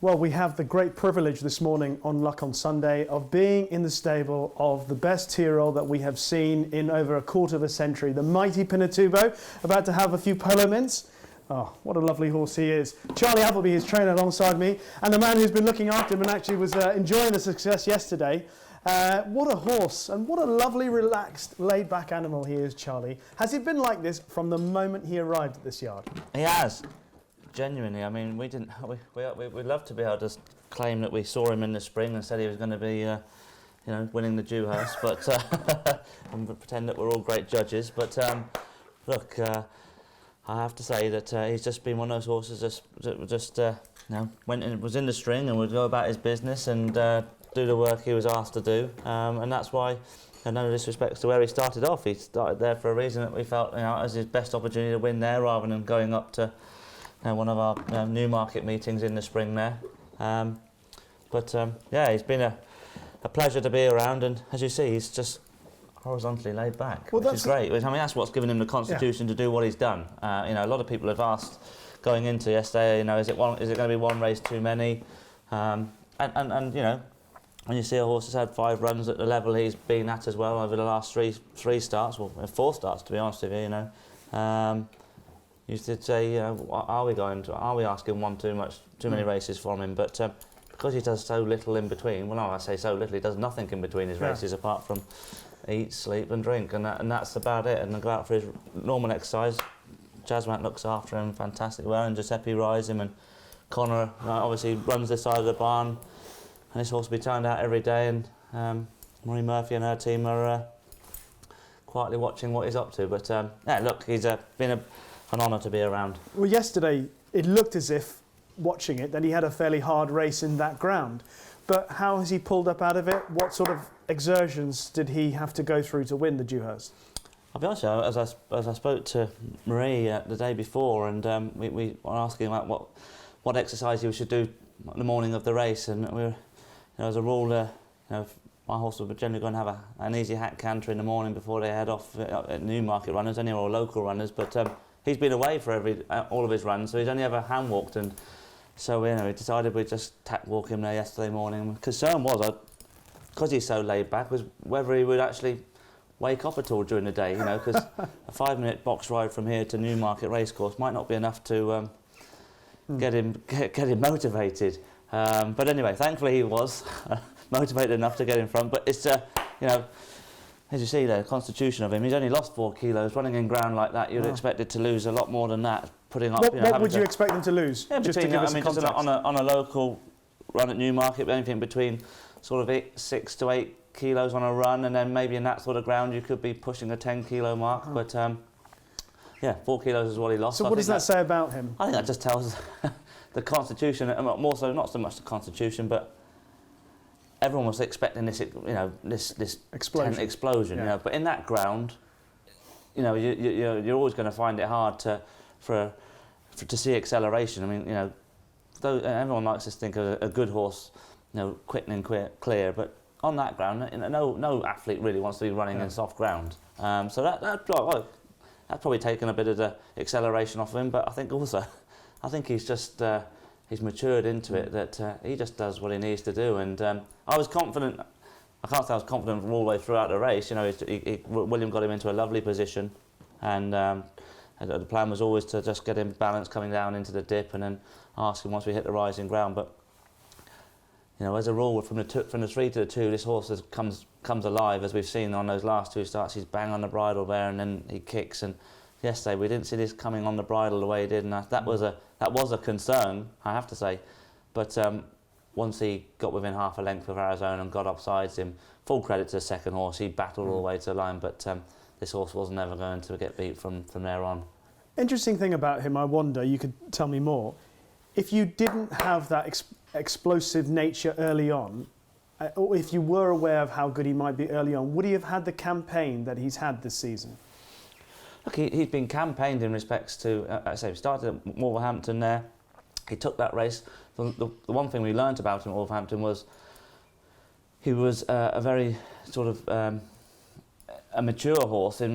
Well, we have the great privilege this morning on Luck on Sunday of being in the stable of the best hero that we have seen in over a quarter of a century, the mighty Pinatubo, about to have a few polo mints. Oh, what a lovely horse he is. Charlie Appleby is training alongside me, and the man who's been looking after him and actually was enjoying the success yesterday. What a horse, and what a lovely, relaxed, laid-back animal he is, Charlie. Has he been like this from the moment he arrived at this yard? He has. Genuinely, I mean, we'd love to be able to claim that we saw him in the spring and said he was going to be, winning the Dewhurst, but and pretend that we're all great judges. But look, I have to say that he's just been one of those horses was in the string and would go about his business and do the work he was asked to do, and that's why. And no disrespect to where he started off. He started there for a reason that we felt, as his best opportunity to win there, rather than going up to one of our Newmarket meetings in the spring there. He's been a pleasure to be around, and as you see, he's just horizontally laid back, which is great. I mean, that's what's given him the constitution to do what he's done. A lot of people have asked going into yesterday, is it going to be one race too many? When you see a horse that's had 5 runs at the level he's been at as well over the last three starts, well, 4 starts to be honest with you, you did say, are we asking too many races from him? But because he does so little in between, well, no, I say so little, he does nothing in between his races apart from eat, sleep and drink, and that's about it. And then go out for his normal exercise. Jasmine looks after him fantastically well, and Giuseppe rides him, and Connor obviously runs this side of the barn. And this horse will be turned out every day, and Marie Murphy and her team are quietly watching what he's up to. But look, he's been an honour to be around. Well, yesterday it looked as if, watching it, that he had a fairly hard race in that ground. But how has he pulled up out of it? What sort of exertions did he have to go through to win the Dewhurst? I'll be honest, as I spoke to Marie the day before, and we were asking about what exercise he should do the morning of the race, and we were, as a rule, my horse would generally go and have an easy hack canter in the morning before they head off at Newmarket runners, or local runners. But he's been away for all of his runs, so he's only ever hand walked, and so we decided we'd just tack walk him there yesterday morning. Concern was, because he's so laid back, was whether he would actually wake up at all during the day, because a 5-minute box ride from here to Newmarket racecourse might not be enough to get him motivated. But anyway, thankfully he was motivated enough to get in front. But it's, as you see there, the constitution of him, he's only lost 4 kilos. Running in ground like that, you'd expect it to lose a lot more than that. Putting up, what would you expect him to lose? Yeah, just on a local run at Newmarket, anything between sort of 6 to 8 kilos on a run, and then maybe in that sort of ground you could be pushing the 10 kilo mark. But 4 kilos is what he lost. So what does that say about him? I think that just tells the constitution, more so not so much the constitution, but everyone was expecting this, this explosion. Yeah. But in that ground, you're always going to find it hard to see acceleration. I mean, though everyone likes to think of a good horse, quick and clear, but on that ground, no athlete really wants to be running in soft ground. So that's probably taken a bit of the acceleration off of him, but I think he's just he's matured into it, that he just does what he needs to do. And I was confident. I can't say I was confident all the way throughout the race. William got him into a lovely position, and the plan was always to just get him balanced coming down into the dip, and then ask him once we hit the rising ground. But as a rule, from the 3 to the 2, this horse comes alive, as we've seen on those last 2 starts. He's bang on the bridle there, and then he kicks. And yesterday we didn't see this coming on the bridle the way he did, and that was a concern, I have to say. But once he got within half a length of Arizona and got offsides him, full credit to the second horse. He battled all the way to the line, but this horse was never going to get beat from there on. Interesting thing about him, I wonder, you could tell me more. If you didn't have that explosive nature early on, or if you were aware of how good he might be early on, would he have had the campaign that he's had this season? Look, he's been campaigned in respects to, I say, he started at Wolverhampton there. He took that race. The one thing we learnt about him at Wolverhampton was he was a very sort of a mature horse. He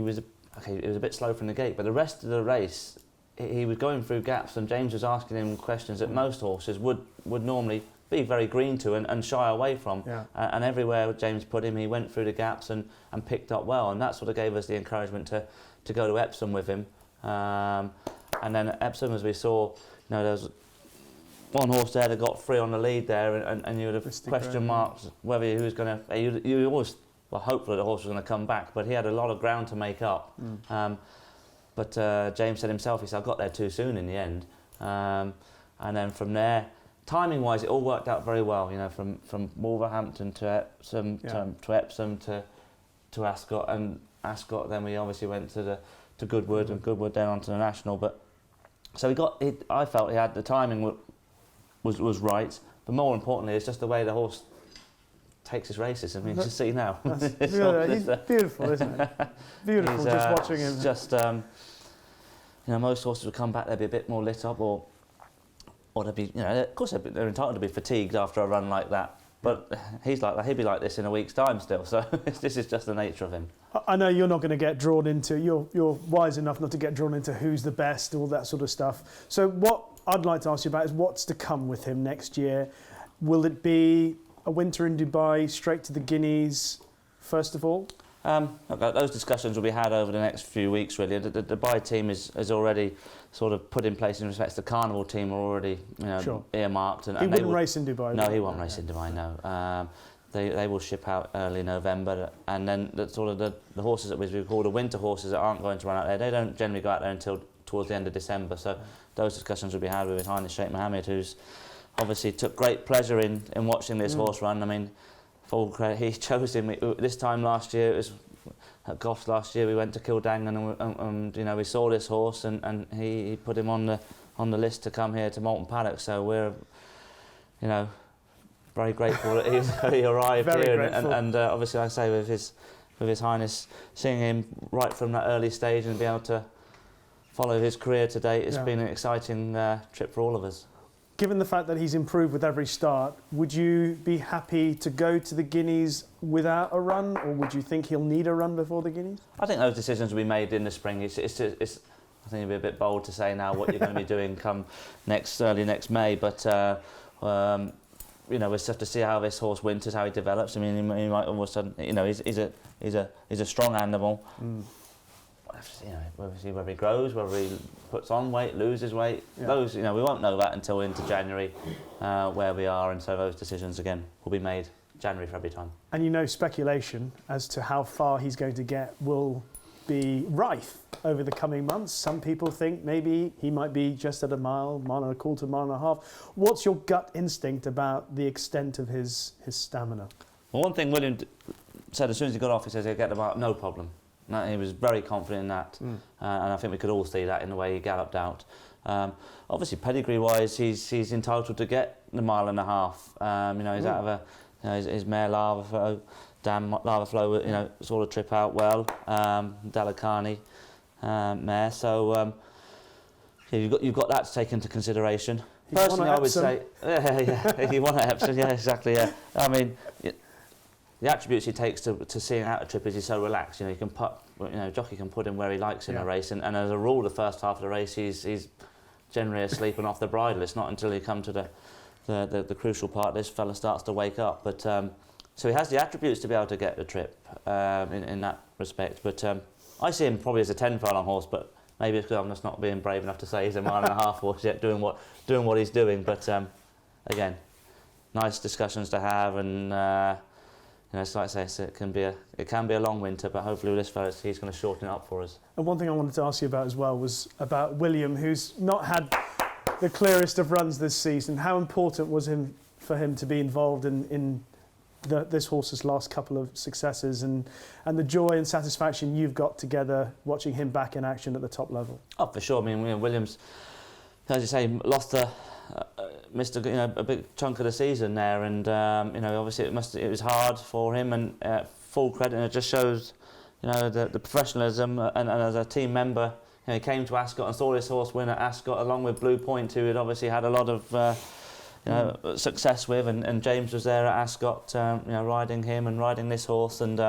was a bit slow from the gate, but the rest of the race he was going through gaps, and James was asking him questions that most horses would normally be very green to and shy away from. Yeah. And everywhere James put him, he went through the gaps and picked up well, and that sort of gave us the encouragement to go to Epsom with him. And then at Epsom, as we saw, there was one horse there that got 3 on the lead there, and you would have question marks whether he was going to. You always hopefully the horse was going to come back, but he had a lot of ground to make up. But James said himself, he said, I got there too soon in the end. And then from there, timing-wise, it all worked out very well. From Wolverhampton to Epsom, to Epsom to Ascot, and Ascot. Then we obviously went to Goodwood, and Goodwood then onto the National. But so I felt he had the timing was right. But more importantly, it's just the way the horse takes his races. I mean, just see now. He's beautiful, isn't it? Beautiful, he's, just watching him. Just most horses would come back, they'd be a bit more lit up, or they'd be, of course they're entitled to be fatigued after a run like that. But he's like that. He'd be like this in a week's time still. So this is just the nature of him. I know you're not going to get drawn into. You're wise enough not to get drawn into who's the best, all that sort of stuff. So what I'd like to ask you about is what's to come with him next year. Will it be a winter in Dubai, straight to the Guineas, first of all? Those discussions will be had over the next few weeks, really. The Dubai team is already sort of put in place in respect to the Carnival team are already earmarked. And he wouldn't race in Dubai? No, he won't race in Dubai, no. They will ship out early November, and then the horses that we call the winter horses that aren't going to run out there, they don't generally go out there until towards the end of December. So those discussions will be had with His Highness Sheikh Mohammed, who's obviously took great pleasure in watching this horse run. I mean, full credit, he chose him. This time last year, it was at Goffs last year, we went to Kildangan and we saw this horse, and he put him on the list to come here to Moulton Paddock. So we're, very grateful that he arrived here. And obviously, like I say, with His Highness, seeing him right from that early stage and be able to follow his career to date, it's been an exciting trip for all of us. Given the fact that he's improved with every start, would you be happy to go to the Guineas without a run, or would you think he'll need a run before the Guineas? I think those decisions will be made in the spring. I think it'd be a bit bold to say now what you're going to be doing come early next May, but we just have to see how this horse winters, how he develops. I mean, he might all of a sudden, he's a strong animal. We'll see whether he grows, whether he puts on weight, loses weight. Those, we won't know that until into January, where we are, and so those decisions again will be made January for every time. And speculation as to how far he's going to get will be rife over the coming months. Some people think maybe he might be just at a mile and a quarter, mile and a half. What's your gut instinct about the extent of his stamina? Well, one thing William said as soon as he got off, he says he'll get the mile, no problem. He was very confident in that, and I think we could all see that in the way he galloped out. Obviously, pedigree-wise, he's entitled to get the mile and a half. He's out of his mare Lava Flow, sort of trip out well. Dalakani mare, so you've got that to take into consideration. Personally, I would say, he won at Epsom, exactly. I mean. The attributes he takes to seeing out a trip is he's so relaxed. He can jockey can put him where he likes in a race, and as a rule, the first half of the race he's generally asleep and off the bridle. It's not until you come to the crucial part this fella starts to wake up. But so he has the attributes to be able to get the trip in that respect. But I see him probably as a 10 furlong horse, but maybe it's because I'm just not being brave enough to say he's a mile and a half horse yet, doing what he's doing. But again, nice discussions to have, and. It's like I say, it can be a long winter, but hopefully with this fella, he's going to shorten it up for us. And one thing I wanted to ask you about as well was about William, who's not had the clearest of runs this season. How important was for him to be involved in this horse's last couple of successes, and the joy and satisfaction you've got together watching him back in action at the top level? Oh, for sure. I mean, Williams, as you say, missed a big chunk of the season there, and obviously it was hard for him, and full credit, and it just shows the professionalism, and as a team member, he came to Ascot and saw this horse win at Ascot along with Blue Point, who had obviously had a lot of success with, and James was there at Ascot, riding him and riding this horse, and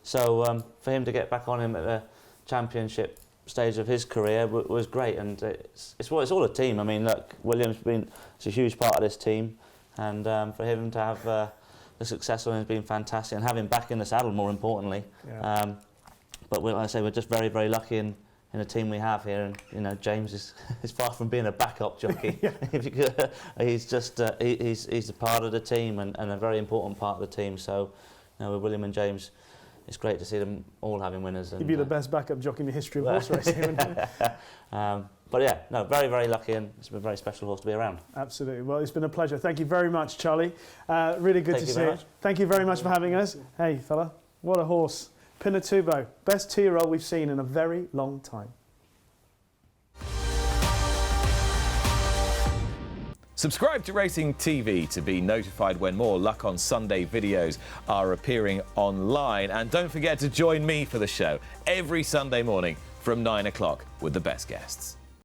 so for him to get back on him at the championship stage of his career was great, and it's all a team. I mean, look, William's been a huge part of this team, and for him to have the success on him has been fantastic, and have him back in the saddle, more importantly. Yeah. But like I say, we're just very, very lucky in the team we have here, and you know, James is far from being a backup jockey. Yeah. He's just he's a part of the team, and a very important part of the team. So, you know, with William and James, it's great to see them all having winners. He'd be the best backup jockey in the history of horse racing. But yeah, no, very, very lucky, and it's been a very special horse to be around. Absolutely. Well, it's been a pleasure. Thank you very much, Charlie. Really good to see you. Thank you very much for having us. Hey, fella, what a horse. Pinatubo, best 2-year-old we've seen in a very long time. Subscribe to Racing TV to be notified when more Luck on Sunday videos are appearing online. And don't forget to join me for the show every Sunday morning from 9 o'clock with the best guests.